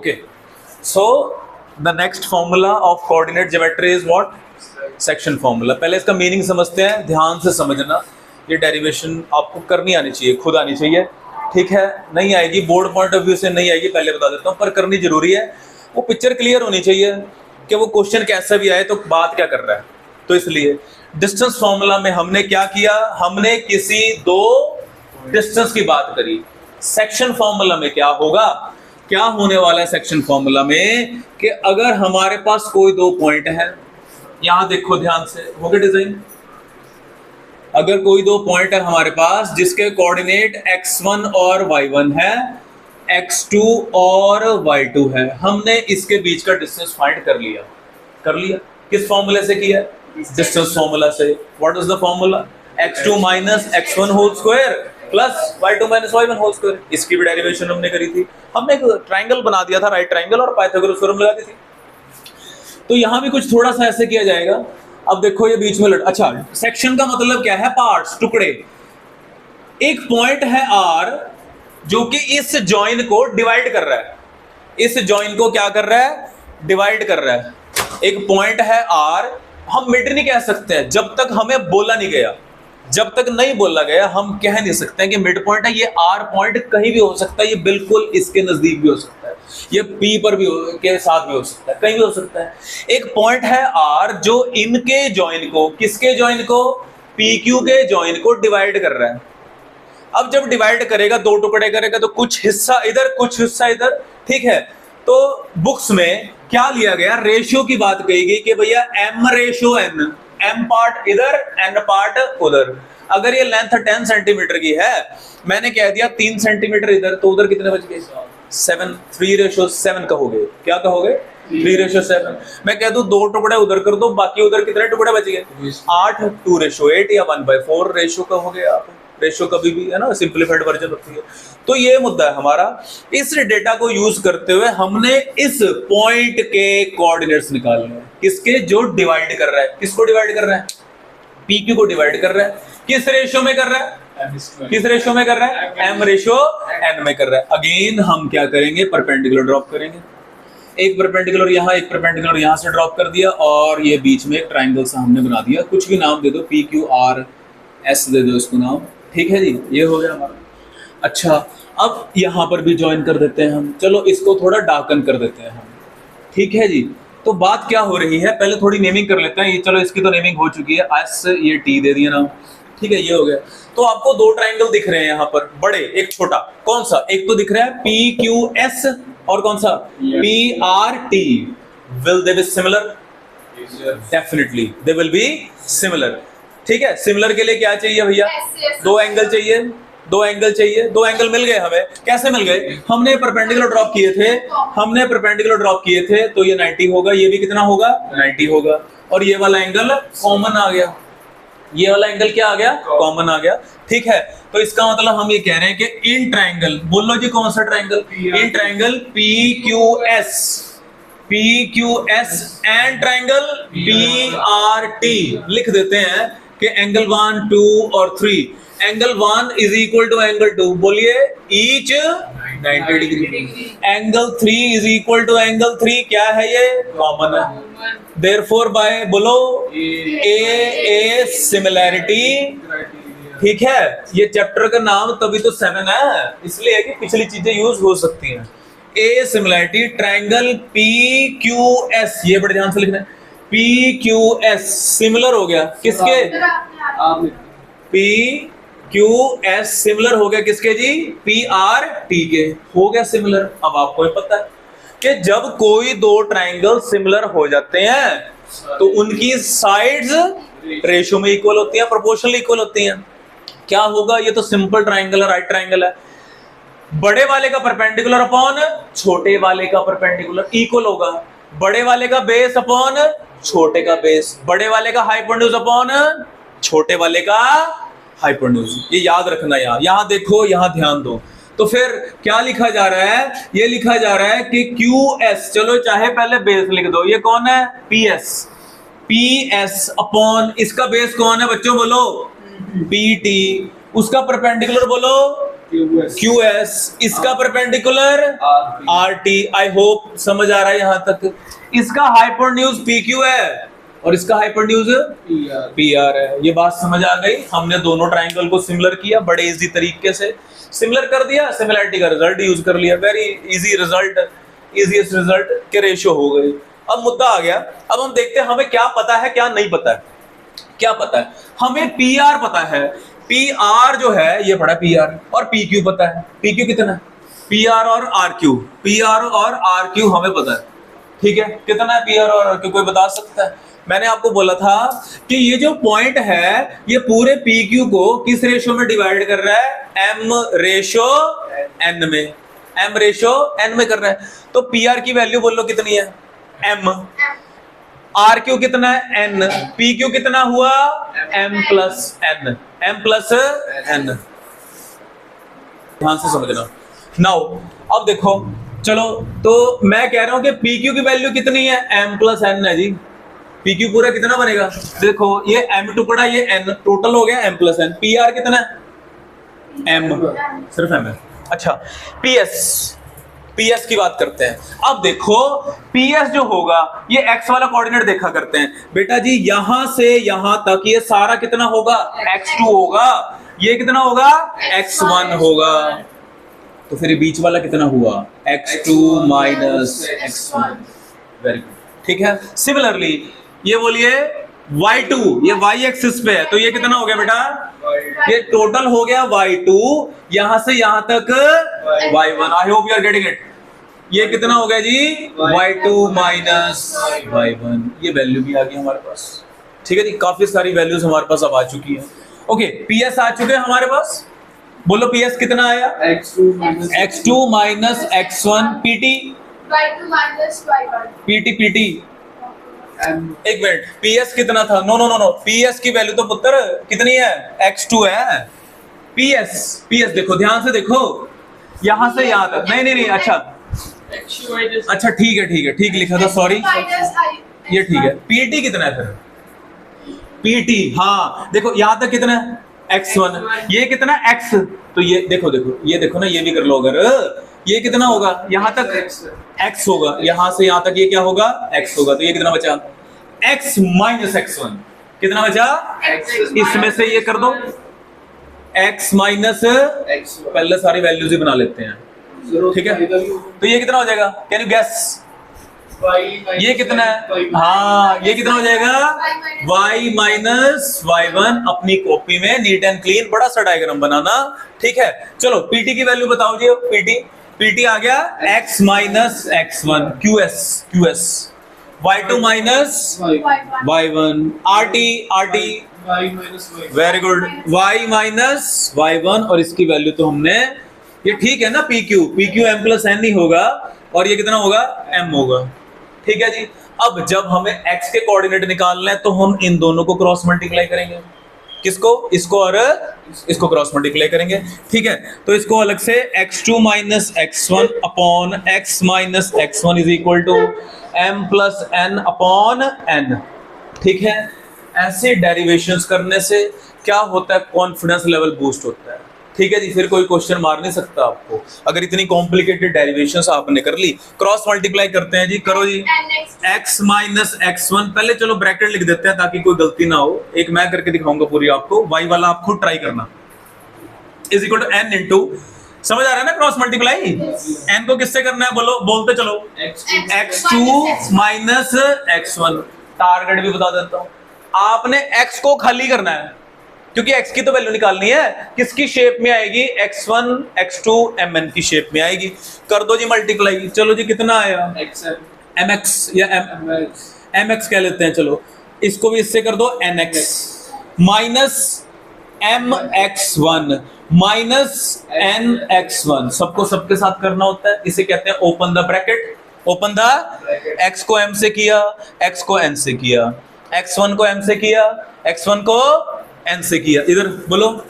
Okay, so the next formula of coordinate geometry is what? Section formula. पहले इसका meaning समझते हैं, ध्यान से समझना। ये डेरिवेशन आपको करनी आनी चाहिए, खुद आनी चाहिए, ठीक है? नहीं आएगी, बोर्ड पॉइंट ऑफ व्यू से नहीं आएगी, पहले बता देता हूँ, पर करनी जरूरी है। वो पिक्चर क्लियर होनी चाहिए कि वो क्वेश्चन कैसा भी आए तो बात क्या कर रहा है। तो इसलिए डिस्टेंस फॉर्मूला में हमने क्या किया, हमने किसी दो डिस्टेंस की बात करी। सेक्शन फॉर्मूला में क्या होगा, क्या होने वाला है सेक्शन फॉर्मूला में कि अगर हमारे पास कोई दो पॉइंट है, यहां देखो ध्यान से, हो गया डिजाइन। अगर कोई दो पॉइंट है हमारे पास जिसके कोऑर्डिनेट x1 और y1 है, x2 और y2 है, हमने इसके बीच का डिस्टेंस फाइंड कर लिया। किस फॉर्मूले से किया? डिस्टेंस फॉर्मूला से। What is the formula? x2 minus x1 whole square plus y2 minus y1 whole square. इसकी भी डेरिवेशन हमने करी थी, हमने एक ट्राइंगल बना दिया था, राइट ट्राइंगल, और पाइथागोरस थ्योरम लगा दी थी। तो यहां भी कुछ थोड़ा सा ऐसे किया जाएगा। अब देखो ये बीच में अच्छा, सेक्शन का मतलब क्या है? पार्ट्स, टुकड़े। एक पॉइंट है R जो कि इस जॉइन को डिवाइड कर रहा है, इस जॉइन को क्या कर रहा है? डिवाइड कर रहा है। एक पॉइंट है R, हम मिड नहीं कह सकते हैं जब तक हमें बोला नहीं गया। जब तक नहीं बोला गया हम कह नहीं सकते हैं कि मिड पॉइंट है। ये R पॉइंट कहीं भी हो सकता है, ये बिल्कुल इसके नजदीक भी हो सकता है, ये P पर भी के साथ भी हो सकता है, कहीं भी हो सकता है। एक पॉइंट है R जो इनके जॉइन को, किसके जॉइन को? PQ के जॉइन को डिवाइड कर रहा है। अब जब डिवाइड करेगा, दो टुकड़े करेगा, तो कुछ हिस्सा इधर, कुछ हिस्सा इधर, ठीक है? तो बुक्स में क्या लिया गया? रेशियो की बात कही गई कि भैया m/n, m पार्ट इधर, n पार्ट उधर। अगर ये लेंथ 10 सेंटीमीटर की है, मैंने कह दिया 3 सेंटीमीटर इधर, तो उधर कितने बच गए? 7, 3:7 कहोगे, क्या कहोगे? 3:7। मैं कह दूं 2 टुकड़े उधर कर दो, बाकी उधर कितने टुकड़े बच गए? 8, 2:8 या 1/4 रेशियो कहोगे आप। रेशियो कभी भी, है ना, सिंपलीफाइड वर्जन होती है। तो ये मुद्दा है हमारा। इस डेटा को यूज करते हुए हमने इस पॉइंट के कोऑर्डिनेट्स निकालने हैं। किसके? जो डिवाइड कर रहा है। किसको डिवाइड कर रहा है? PQ को डिवाइड कर रहा है। किस रेशियो में कर रहा है? किस रेशियो में कर रहा है? m/n में कर रहा है। अगेन हम क्या करेंगे? परपेंडिकुलर ड्रॉप करेंगे। एक परपेंडिकुलर यहां, एक परपेंडिकुलर यहां से ड्रॉप कर दिया, और ये बीच में एक ट्राइंगल सा हमने बना दिया। कुछ भी नाम दे दो, PQRS दे दो इसको नाम, ठीक है जी, ये हो गया हमारा। अच्छा, अब यहां पर भी ज्वाइन कर देते हैं हम। चलो इसको थोड़ा डार्कन कर देते हैं हम, ठीक है जी। तो बात क्या हो रही है, पहले थोड़ी नेमिंग कर लेते हैं। ये चलो, इसकी तो नेमिंग हो चुकी है, S, ये T दे दिया नाम, ठीक है, ये हो गया। तो आपको दो ट्राइंगल दिख रहे हैं यहाँ पर, बड़े, एक छोटा। कौन सा? एक तो दिख रहा है PQS, और कौन सा? PRT। Will they be similar? Definitely they will be similar, ठीक है। सिमिलर के लिए क्या चाहिए भैया? दो एंगल चाहिए, दो एंगल चाहिए। दो एंगल मिल गए हमें। कैसे मिल गए? हमने परपेंडिकुलर ड्रॉप किए थे, हमने परपेंडिकुलर ड्रॉप किए थे, तो ये 90 होगा, ये भी कितना होगा? 90 होगा, और ये वाला एंगल कॉमन आ गया। ये वाला एंगल क्या आ गया? कॉमन आ गया, ठीक है। तो इसका मतलब हम ये कह रहे हैं कि इन ट्राइंगल, बोलो जी कौन सा triangle? In triangle PQS and triangle PRT लिख देते हैं कि एंगल 1, 2 और 3। Angle 1 is equal to angle 2, बोलिए, each 90 degree. Angle 3 is equal to angle 3, क्या है ये? कॉमन है। देयरफॉर बाय, बोलो, A सिमिलैरिटी, ठीक है। ये चैप्टर का नाम तभी तो 7 है, इसलिए कि पिछली चीजें यूज हो सकती हैं। A सिमिलैरिटी ट्राइंगल PQS, ये बड़े ध्यान से लिखना है। PQS सिमिलर हो गया किसके? PQS सिमिलर हो गया किसके जी? PRT के, हो गया सिमिलर। अब आपको भी पता है कि जब कोई दो ट्राइंगल सिमिलर हो जाते हैं तो उनकी साइड्स रेशियो में इक्वल होती हैं, प्रोपोर्शनली इक्वल होती हैं। क्या होगा? ये तो सिंपल ट्राइंगल है, राइट ट्राइंगल है। बड़े वाले का परपेंडिकुलर अपॉन छोटे वाले का परपेंडिकुलर इक्वल होगा। बड़े वाले का बेस अपॉन छोटे का बेस, बड़े वाले का हाइपोटेन्यूज अपॉन छोटे वाले का हाइपोटेन्यूज। ये याद रखना। यहां देखो, यहां ध्यान दो। तो फिर क्या लिखा जा रहा है? ये लिखा जा रहा है कि QS, चलो चाहे पहले बेस लिख दो, ये कौन है? PS अपॉन, इसका बेस कौन है बच्चों? बोलो, PT। उसका परपेंडिकुलर बोलो, क्यू एस, इसका perpendicular R T. I hope समझ आ रहा है यहां तक। इसका हाइपोटेन्यूज पी क्यू है और इसका हाइपोटेन्यूज पी आर है। ये बात समझ आ गई। हमने दोनों ट्राइंगल को सिमिलर किया, बड़े इजी तरीके से सिमिलर कर दिया, सिमिलरिटी का रिजल्ट यूज कर लिया। Very easy result, easiest result के रेशियो हो गए। अब मुद्दा आ गया, अब हम देखते हैं हमें क्या पता है क्या नहीं पता है। क्या पता है हमें? पी आर पता है। पी आर जो है ये पड़ा पी आर, और पी क्यू पता है। पी क्यू कितना है? पी आर और आर क्यू, पी आर और आर क्यू हमें पता है। ठीक है, कितना है पी आर और आर क्यू? कोई बता सकता है? मैंने आपको बोला था कि ये जो पॉइंट है ये पूरे पी क्यू को किस रेशो में डिवाइड कर रहा है? एम रेशो एन में, एम रेशो एन में कर रहा है। तो पी आर की वैल्यू बोल लो कितनी है? एम। आर क्यू कितना है? एन। पी क्यू कितना हुआ? M plus N, M plus N. ध्यान से समझना। नाउ अब देखो, चलो तो मैं कह रहा हूं कि पी क्यू की वैल्यू कितनी है? एम प्लस एन है जी। पी क्यू पूरा कितना बनेगा? देखो ये एम टुकड़ा, ये एन, टोटल हो गया M plus N. P R कितना है? एम, सिर्फ एम है। अच्छा, पी एस, पीएस की बात करते हैं। अब देखो पीएस जो होगा ये एक्स वाला कोऑर्डिनेट देखा करते हैं बेटा जी। यहां से यहां तक ये सारा कितना होगा? x2 होगा। ये कितना होगा? x1 होगा। तो फिर ये बीच वाला कितना हुआ? x2 minus x1। Very good, ठीक है। सिमिलरली ये बोलिए y2, ये y एक्सिस पे है, तो ये कितना हो गया बेटा? ये टोटल हो गया y2, यहां से यहां तक y1। I hope you are getting it. ये कितना हो गया जी? y2 minus y1। ये वैल्यू भी आ गई हमारे पास। ठीक है जी, काफी सारी वैल्यूज हमारे पास अब आ चुकी है। ओके, पीएस आ चुके हैं हमारे पास। बोलो पीएस कितना आया? x2 minus x1। PT y2 minus y1। PT एक मिनट, पीएस कितना था? No no no no, PS की वैल्यू तो पुत्र कितनी है? x2 है। पीएस देखो, ध्यान से देखो, यहां से यहां तक। नहीं, अच्छा ठीक है, ठीक लिखा था, सॉरी, ये ठीक है। पीटी कितना है फिर? पीटी, हाँ देखो यहां तक कितना है? x1। ये कितना? x। तो ये देखो ये देखो ना, ये भी कर लो। अगर ये कितना होगा? यहां तक x होगा, यहां से यहां तक ये क्या होगा? x होगा। तो ये कितना बचा? x minus x1। कितना बचा? इसमें से ये कर दो x माइनस, पहले सारी वैल्यूज ही बना लेते हैं, ठीक है। तो ये कितना हो जाएगा? Can you guess? ये कितना है? हाँ, ये कितना हो जाएगा? y minus y1। अपनी कॉपी में नीट एंड क्लीन बड़ा सा डायग्राम बनाना, ठीक है। चलो पीटी की वैल्यू बताओ जी। पीटी आ गया x minus x1। QS y2 minus y1। RT very good, y minus y1। और इसकी वैल्यू तो हमने, ये ठीक है ना, PQ m प्लस n ही होगा, और ये कितना होगा? m होगा, ठीक है जी। अब जब हमें x के कोऑर्डिनेट निकालना है तो हम इन दोनों को क्रॉस मल्टीप्लाई करेंगे। किसको? इसको और इसको क्रॉस मल्टीप्लाई करेंगे, ठीक है। तो इसको अलग से x2 minus x1 upon x minus x1 is equal to m plus n upon n, ठीक है। ऐसे डेरिवेशंस करने से क्या होता है? कॉन्फिडेंस लेवल बूस्ट होता है, ठीक है जी। फिर कोई क्वेश्चन मार नहीं सकता आपको अगर इतनी कॉम्प्लिकेटेड डेरिवेशंस आपने कर ली। क्रॉस मल्टीप्लाई करते हैं जी, करो जी। x माइनस x1, पहले चलो ब्रैकेट लिख देते हैं ताकि कोई गलती ना हो। एक मैं करके दिखाऊंगा पूरी आपको, y वाला आप खुद ट्राई करना। Is equal to n into, समझ आ रहा है ना क्रॉस मल्टीप्लाई? n को किससे करना है? बोलो, बोलते चलो। x2 minus x1। टारगेट भी बता देता हूं, आपने x को खाली करना है क्योंकि x की तो वैल्यू निकालनी है। किसकी शेप में आएगी? x1 x2 mn की शेप में आएगी। कर दो जी मल्टीप्लाई। चलो जी, कितना आया? mx या mx कह लेते हैं, चलो इसको भी इससे कर दो nx minus mx1 minus nx1। सबको सबके साथ करना होता है, इसे कहते हैं open the bracket. Open the, x को m से किया, x को n से किया, x1 को m से किया, x1 को n से किया। इधर बोलो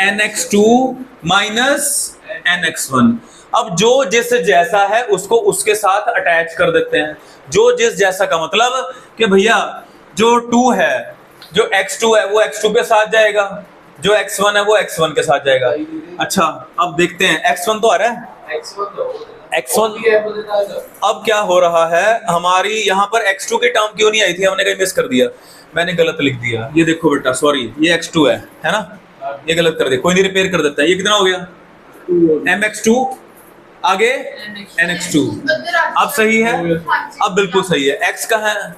nx2 माइनस nx1। अब जो जिस जैसा है उसको उसके साथ अटैच कर देते हैं। जो जिस जैसा का मतलब कि भैया जो 2 है, जो x2 है वो x2 के साथ जाएगा, जो x1 है वो x1 के साथ जाएगा। अच्छा अब देखते हैं x1 तो आ रहा है, x1 अब क्या हो रहा है, हमारी यहाँ पर x2 की टर्म क्यों नहीं आई थी, हमने कहीं मिस कर दिया, मैंने गलत लिख दिया, ये देखो बेटा सॉरी ये x2 है ना, ये गलत कर दिया, कोई नहीं रिपेयर कर देता है। ये कितना हो गया mx2 आगे nx2, अब सही है, अब बिल्कुल सही है। x कहाँ है,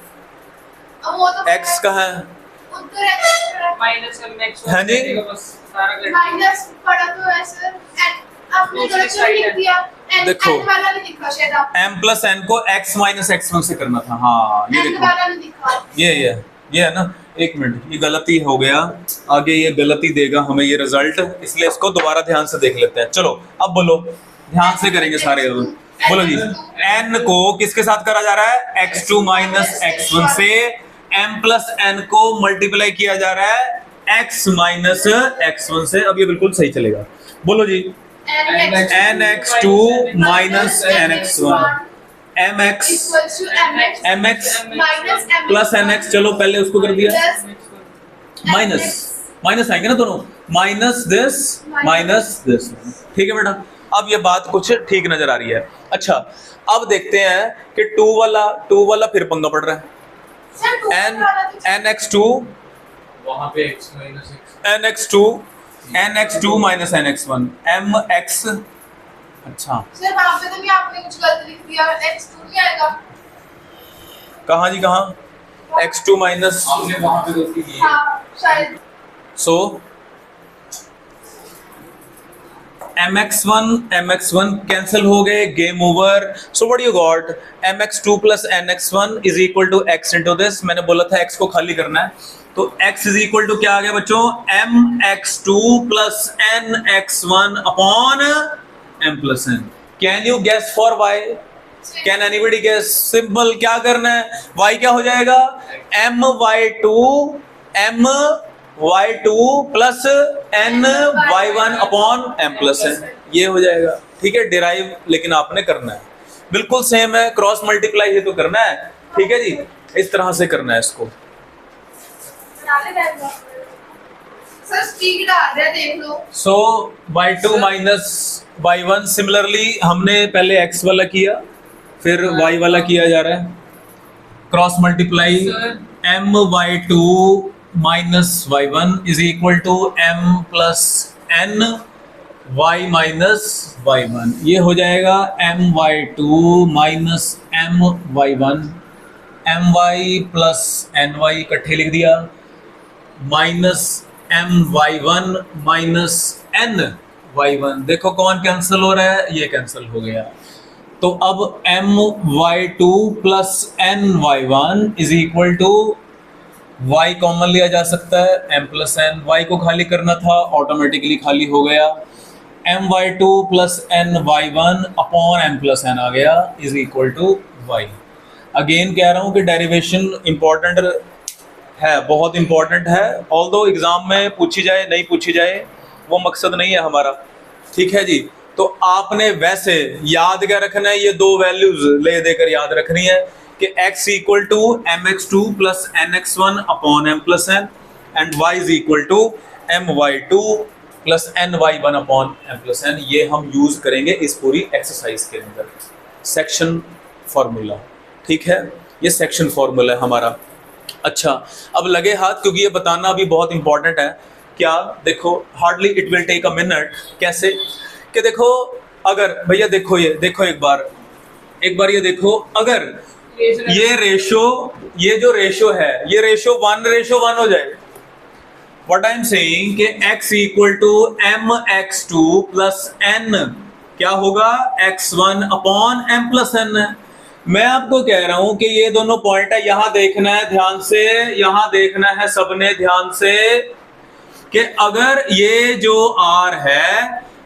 x कहाँ है, माइनस हाँ जी पड़ा तो ऐसे आपने गलत लिख दिया, देखो वाला नहीं दिखा शायद आप m प्लस n को x माइनस x1 से करना था, हाँ ये देखो वाला नहीं दिखा, ये है ना, एक मिनट ये गलती हो गया, आगे ये गलती देगा हमें ये रिजल्ट, इसलिए इसको दोबारा ध्यान से देख लेते हैं। चलो अब बोलो, ध्यान से करेंगे सारे, बोलो जी n को किसके साथ करा जा रहा है, x2 माइनस x1 से, m प्लस n को मल्टीप्लाई किया जा रहा है x माइनस x1 से। अब ये बिल्कुल सही चलेगा, बोलो जी nx2 minus nx1 mx mx plus nx, चलो पहले उसको कर दिया, माइनस आएंगे ना दोनों, माइनस दिस, ठीक है बेटा। अब ये बात कुछ ठीक नजर आ रही है। अच्छा अब देखते हैं कि 2 वाला फिर पंगा पड़ रहा है, nx2 वहां पे x minus nx2 minus nx1 mx, अच्छा सर वहां पे तो भी आपने कुछ गलत लिख दिया, x2 नहीं आएगा, कहाँ जी कहाँ, x2 माइनस, आपने वहां पे गलती की है। हाँ शायद सो mx1 कैंसिल हो गए, game over. So what you got, mx2 plus nx1 is equal to x into this, मैंने बोला था x को खाली करना है, तो x इज इक्वल टू क्या आ गया बच्चों, mx2 plus nx1 upon m plus n। Can you guess for y, can anybody guess, simple क्या करना है, y क्या हो जाएगा, my2 plus ny1 upon m plus n, ये हो जाएगा, ठीक है। डिराइव लेकिन आपने करना है, बिल्कुल सेम है, क्रॉस मल्टीप्लाई ही तो करना है, ठीक है जी, इस तरह से करना है इसको। सर स्पीड आ रहा है देख लो, सो y2 माइनस y1, सिमिलरली हमने पहले x वाला किया फिर y वाला किया जा रहा है, cross multiply my2 minus y1 is equal to m plus n y minus y1, ये हो जाएगा my2 minus my1, my plus ny इकट्ठे लिख दिया, माइनस my1 माइनस ny1, देखो कौन कैंसिल हो रहा है, ये कैंसिल हो गया, तो अब my2 plus ny1 is equal to y common लिया जा सकता है, m प्लस n, y को खाली करना था ऑटोमेटिकली खाली हो गया, my2 plus ny1 upon m plus n आ गया is equal to y। Again कह रहा हूं कि डेरिवेशन इंपॉर्टेंट है, बहुत इंपॉर्टेंट है, ऑल्दो एग्जाम में पूछी जाए नहीं पूछी जाए वो मकसद नहीं है हमारा, ठीक है जी। तो आपने वैसे याद क्या रखना है, ये दो वैल्यूज ले देकर याद रखनी है कि x equal to mx2 plus nx1 upon m plus n and y is equal to my2 plus ny1 upon m plus n, ये हम यूज करेंगे इस पूरी एक्सरसाइज के अंदर, सेक्शन फॉर्मूला, ठीक है, ये सेक्शन फॉर्मूला है हमारा। अच्छा अब लगे हाथ, क्योंकि ये बताना भी बहुत इंपॉर्टेंट है, क्या देखो hardly it will take a minute, कैसे कि देखो अगर भैया देखो ये देखो एक बार ये देखो, अगर ये रेशो, ये जो रेशो है ये रेशो 1:1 हो जाए, व्हाट आई एम सेइंग कि x equal to mx2 plus n क्या होगा, x1 upon m plus n। मैं आपको कह रहा हूं कि ये दोनों पॉइंट है, यहां देखना है ध्यान से, यहां देखना है सबने ध्यान से कि अगर ये जो r है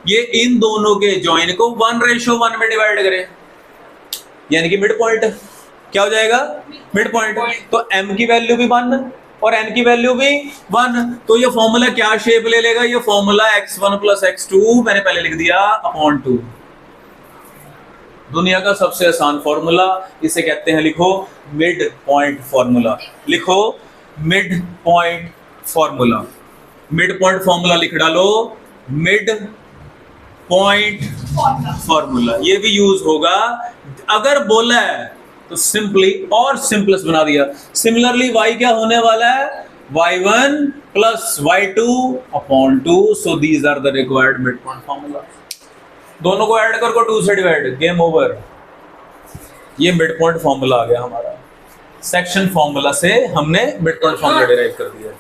ये इन दोनों के जॉइन को 1:1 में डिवाइड करे, यानी कि मिड पॉइंट क्या हो जाएगा, मिड पॉइंट, तो m की वैल्यू भी 1 और n की वैल्यू भी 1, तो ये फॉर्मूला क्या शेप ले लेगा, ये फॉर्मूला x1 प्लस x2 मैंने पहले लिख दिया अपॉन 2, दुनिया का सबसे आसान फॉर्मूला, इसे कहते हैं, लिखो मिड पॉइंट फॉर्मूला, लिखो mid point formula, mid point formula लिख डालो, मिड पॉइंट फॉर्मूला, ये भी यूज होगा। अगर बोला है तो सिंपली और सिंपलेस्ट बना दिया। सिमिलरली y क्या होने वाला है, y1 plus y2 upon 2, so these are the required midpoint formula. दोनों को ऐड कर को 2 से डिवाइड, गेम ओवर। ये मिड पॉइंट फॉर्मूला आ गया हमारा। सेक्शन फॉर्मूला से हमने मिड पॉइंट फॉर्मूला डिराइव कर दिया।